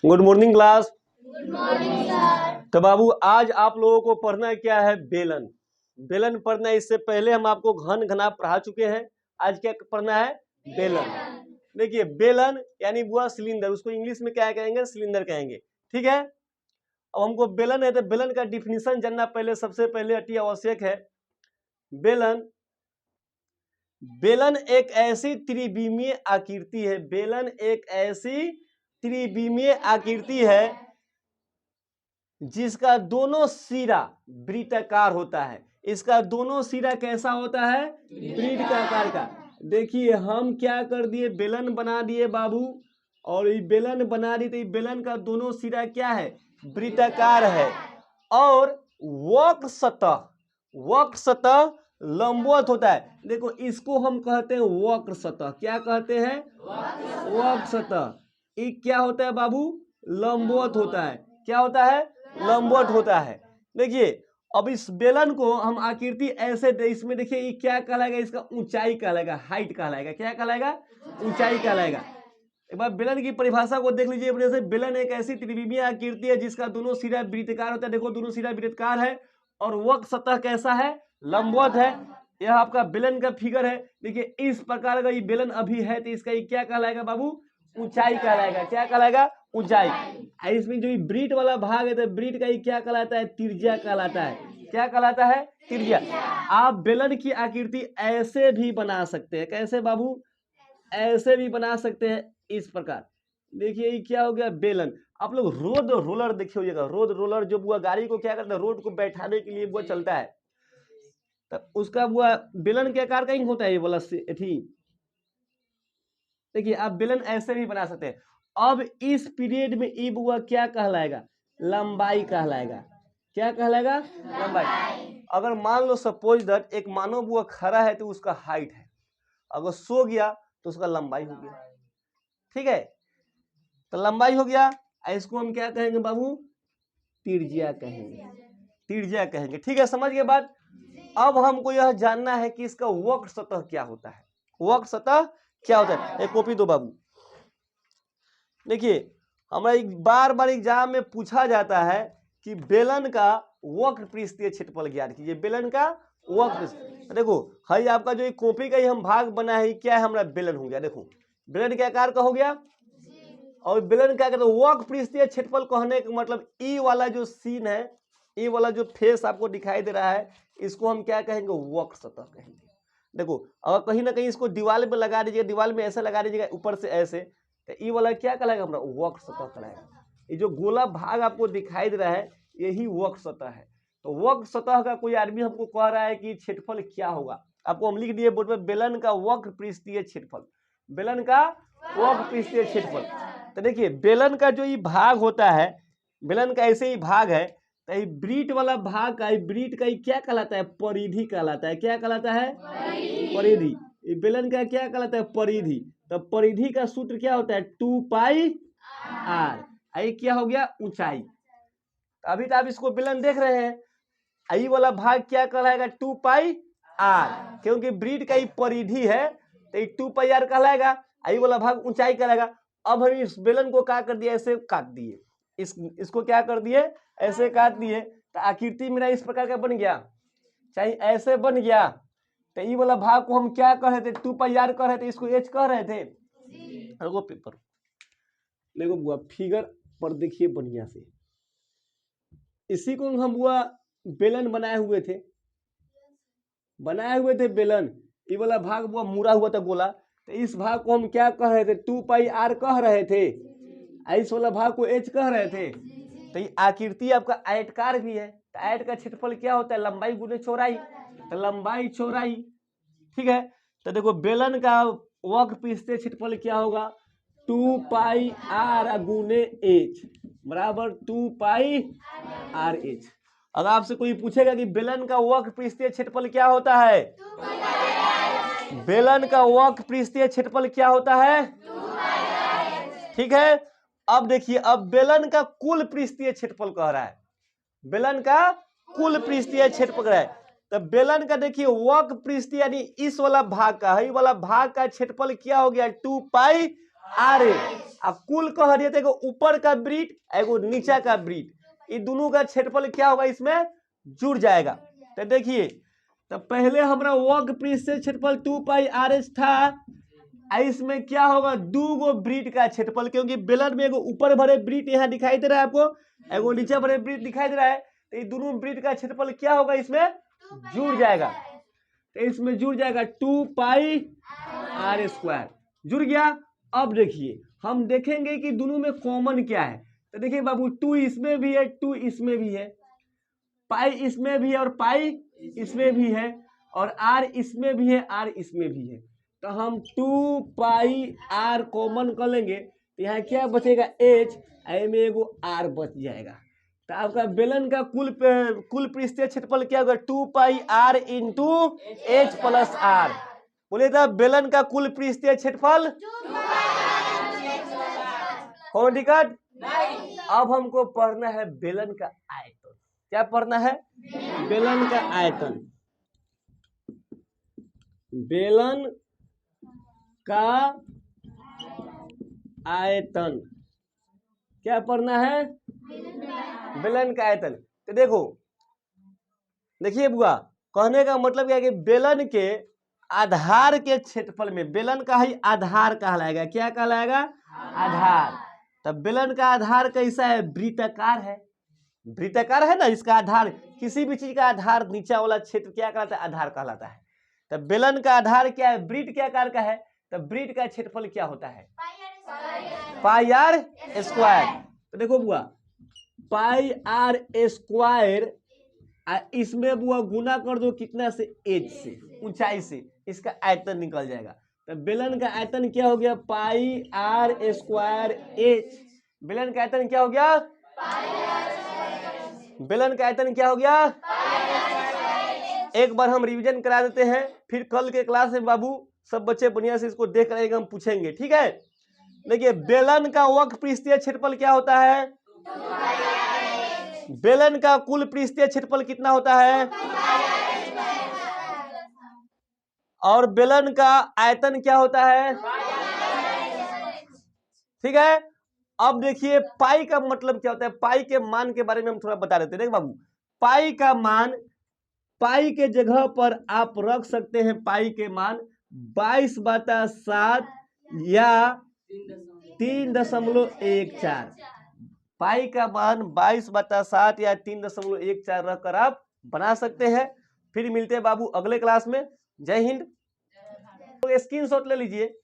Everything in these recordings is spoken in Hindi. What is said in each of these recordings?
Good morning class. Good morning sir. तो बाबू आज आप लोगों को पढ़ना क्या है? बेलन। बेलन पढ़ना है। इससे पहले हम आपको घन घना पढ़ा चुके हैं। आज क्या पढ़ना है? बेलन। देखिए बेलन यानी बुआ सिलेंडर, उसको इंग्लिश में क्या कहेंगे? सिलेंडर कहेंगे। ठीक है। अब हमको बेलन है तो बेलन का डिफिनीशन जानना पहले सबसे पहले अति आवश्यक है। बेलन बेलन एक ऐसी त्रिविमीय आकृति है। बेलन एक ऐसी त्रिविमीय आकृति है जिसका दोनों सिरा वृत्ताकार होता है। इसका दोनों सिरा कैसा होता है? वृत्ताकार का। देखिए हम क्या कर दिए, बेलन बना दिए बाबू, और ये बेलन बना दी तो ये बेलन का दोनों सिरा क्या है? वृत्ताकार है। और वक्र सतह लंबवत होता है। देखो इसको हम कहते हैं वक्र सतह। क्या कहते हैं? वक्र सतह। ये क्या होता है बाबू? लंबवत होता है। क्या होता है? लंबवत होता है। देखिए अब इस बेलन को हम आकृति ऐसे दे, इसमें देखिए ये क्या कहलाएगा? इसका ऊंचाई कहलाएगा, हाइट कहलाएगा। क्या कहलाएगा? ऊंचाई कहलाएगा। एक बार बेलन की परिभाषा को देख लीजिए। जैसे बेलन एक ऐसी त्रिविमीय आकृति है जिसका दोनों सिरा वृत्ताकार होता है। देखो दोनों सिरा वृत्ताकार है और वक्र सतह कैसा है? लंबवत है। यह आपका बेलन का फिगर है। देखिए इस प्रकार का ये बेलन अभी है तो इसका ये क्या कहलाएगा बाबू? ऊंचाई कहलाएगा। क्या कहलाएगा? ऊंचाई। इसमें जो ब्रीट वाला भाग है तो ब्रीट का ये क्या कहलाता है? त्रिज्या कहलाता है। क्या कहलाता है? त्रिज्या। आप बेलन की आकृति ऐसे भी बना सकते हैं। कैसे बाबू? ऐसे भी बना सकते हैं इस प्रकार। देखिए ये क्या हो गया? बेलन। आप लोग रोड रोलर देखे होइएगा। रोड रोलर जो बुआ गाड़ी को क्या करता है? रोड को बैठाने के लिए बुआ चलता है, तो उसका बुआ बेलन के आकार का ही होता है ये वाला थी। देखिए आप बेलन ऐसे भी बना सकते हैं। अब इस पीरियड में ई बुआ क्या कहलाएगा? लंबाई कहलाएगा। क्या कहलाएगा? लंबाई। अगर मान लो सपोज दैट एक मानव बुआ खड़ा है तो उसका हाइट है, अगर सो गया तो उसका लंबाई हो गया। ठीक है, तो लंबाई हो गया। इसको हम क्या कहेंगे बाबू? त्रिज्या कहेंगे। त्रिज्या कहेंगे। ठीक है, समझ गए बात? अब हमको यह जानना है कि इसका वक्र सतह क्या होता है। वक्र सतह क्या होता है? एक कॉपी दो बाबू। देखिए हमारा बार बार एग्जाम में पूछा जाता है कि बेलन का वक्र पृष्ठीय क्षेत्रफल ज्ञात कीजिए। बेलन का वक्र। देखो हई आपका जो कॉपी का ही हम भाग बना है, क्या है? हमारा बेलन हो गया। देखो बेलन के आकार का हो गया। और बेलन क्या कहते हैं? वक्र पृष्ठीय क्षेत्रफल कहने का मतलब ई वाला जो सीन है, ई वाला जो फेस आपको दिखाई दे रहा है, इसको हम क्या कहेंगे? वक्र सतह कहेंगे। देखो अगर कहीं ना कहीं इसको दीवार में लगा दीजिएगा, दीवार में ऐसे लगा दीजिएगा ऊपर से ऐसे, तो ई वाला क्या कहलाएगा? हमारा वक्र सतह कहलाएगा। ये जो गोला भाग आपको दिखाई दे रहा है यही वक्र सतह है। तो वक्र सतह का कोई आदमी हमको कह रहा है कि क्षेत्रफल क्या होगा, आपको हम लिख दिए बोर्ड पर, बेलन का वक्र पृष्ठीय क्षेत्रफल। बेलन का वक्र पृष्ठीय क्षेत्रफल। तो देखिए बेलन का जो ये भाग होता है, बेलन का ऐसे ही भाग है, तो ये ब्रीट वाला भाग का, ब्रीट का ये क्या कहलाता है? परिधि कहलाता है। क्या कहलाता है? परिधि। ये बेलन का क्या कहलाता है? परिधि। तो परिधि का सूत्र क्या होता है? 2 पाई आर। ये क्या हो गया? ऊंचाई। अभी तो आप इसको बेलन देख रहे हैं, आई वाला भाग क्या कहलाएगा? 2 पाई आर, क्योंकि ब्रीट का ये परिधि है तो ये 2 पाई आर कहलाएगा। आई वाला भाग ऊंचाई कहलाएगा। अब हम इस बेलन को क्या कर दिए? ऐसे काट दिए। इसको क्या कर दिए? ऐसे काट दिए। तो आकृति मेरा इस प्रकार का बन गया, चाहे ऐसे बन गया। तो ये वाला भाग को हम क्या कह रहे थे? 2 पाई आर कह रहे थे, इसको एच कह रहे थे। देखो पेपर, देखो बुआ फिगर पर देखिए बढ़िया से। इसी को हम बुआ बेलन बनाए हुए थे बेलन। ये वाला भाग बुआ मुड़ा हुआ था गोला, तो इस भाग को हम क्या कह रहे थे? 2 पाई आर कह रहे थे। इस वाला भाग को एच कह रहे थे। तो ये आकृति आपका आयतकार भी है। तो आयत का क्षेत्रफल क्या होता है? लंबाई गुने चौड़ाई। तो लंबाई चौड़ाई। ठीक है, तो देखो बेलन का वक्र पृष्ठीय क्षेत्रफल क्या होगा? 2 पाई आर गुने एच बराबर 2 पाई आर एच। अगर आपसे कोई पूछेगा कि बेलन का वक्र पृष्ठीय क्षेत्रफल क्या होता है? बेलन का वक्र पृष्ठीय क्षेत्रफल क्या होता है? ठीक है, अब देखिए, अब बेलन का कुल पृष्ठीय क्षेत्रफल कह रहा है। बेलन का कुल पृष्ठीय क्षेत्रफल कह रहा है। तो बेलन का देखिए वक्र पृष्ठीय यानी इस वाला भाग का, है वाला भाग का क्षेत्रफल क्या हो गया? 2 पाई आर एच। अब कुल कह दिए थे एगो ऊपर का वृत्त एगो नीचा का वृत्त, ये दोनों का क्षेत्रफल क्या होगा इसमें जुड़ जाएगा। तो देखिए, तो पहले हमारा वर्ग पृष्ठ से क्षेत्रफल 2 पाई RH था, इसमें क्या होगा 2 गो वृत्त का क्षेत्रफल, क्योंकि बेलन में एगो ऊपर भरे वृत्त यहाँ दिखाई दे रहा है आपको, एगो नीचे भरे वृत्त दिखाई दे रहा है, तो ये दोनों वृत्त का क्षेत्रफल क्या होगा इसमें जुड़ जाएगा। तो इसमें जुड़ जाएगा 2 पाई R² जुड़ गया। अब देखिए हम देखेंगे कि दोनों में कॉमन क्या है। तो देखिए बाबू 2 इसमें भी है, 2 इसमें भी है, पाई इसमें भी है और पाई इसमें भी है, और R इसमें भी है, R इसमें भी है। तो हम 2 पाई R कॉमन कर लेंगे तो यहाँ क्या बचेगा H, में एगो R बच जाएगा। तो आपका बेलन का कुल पृष्ठीय क्षेत्रफल क्या होगा 2 पाई R into H plus R। बोले था बेलन का कुल पृष्ठीय क्षेत्रफल कौन दिक्कत नहीं। अब हमको पढ़ना है बेलन का आयतन। क्या पढ़ना है? बेलन का आयतन। बेलन का आयतन क्या पढ़ना है? बेलन का आयतन। तो देखो, देखिए बुआ, कहने का मतलब क्या है कि बेलन के आधार के क्षेत्रफल में, बेलन का ही आधार कहलाएगा। क्या कहलाएगा? आधार। तब बेलन का आधार कैसा है? वृत्ताकार है। वृत्ताकार है ना, इसका आधार, किसी भी चीज का आधार नीचा वाला क्षेत्र क्या कहलाता है? आधार कहलाता है। तब बेलन का आधार क्या है? वृत्त क्या आकार का है? तब वृत्त का क्षेत्रफल क्या होता है? पाई R स्क्वायर। तो देखो बुआ, पाई R², इसमें बुआ गुना कर दो कितना से? H से, ऊंचाई से, इसका आयतन निकल जाएगा। तो बेलन का आयतन क्या हो गया? पाई R² H। बेलन का आयतन क्या हो गया? बेलन का आयतन क्या हो गया? एक बार हम रिवीजन करा देते हैं, फिर कल के क्लास में बाबू सब बच्चे बढ़िया से इसको देख रहे हैं, हम पूछेंगे, ठीक है। देखिए, बेलन का वर्ग पृष्ठीय क्षेत्रफल क्या होता है? बेलन का कुल पृष्ठीय क्षेत्रफल कितना होता है? और बेलन का आयतन क्या होता है? ठीक है। अब देखिए पाई का मतलब क्या होता है? पाई के मान के बारे में हम थोड़ा बता देते हैं। देख बाबू, पाई का मान, पाई के जगह पर आप रख सकते हैं पाई के मान 22/7 या 3.14। पाई का मान 22/7 या 3.14 रखकर आप बना सकते हैं। फिर मिलते हैं बाबू अगले क्लास में। जय हिंद। तो स्क्रीनशॉट ले लीजिए,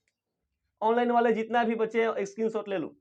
ऑनलाइन वाले जितना भी बच्चे स्क्रीनशॉट ले लो।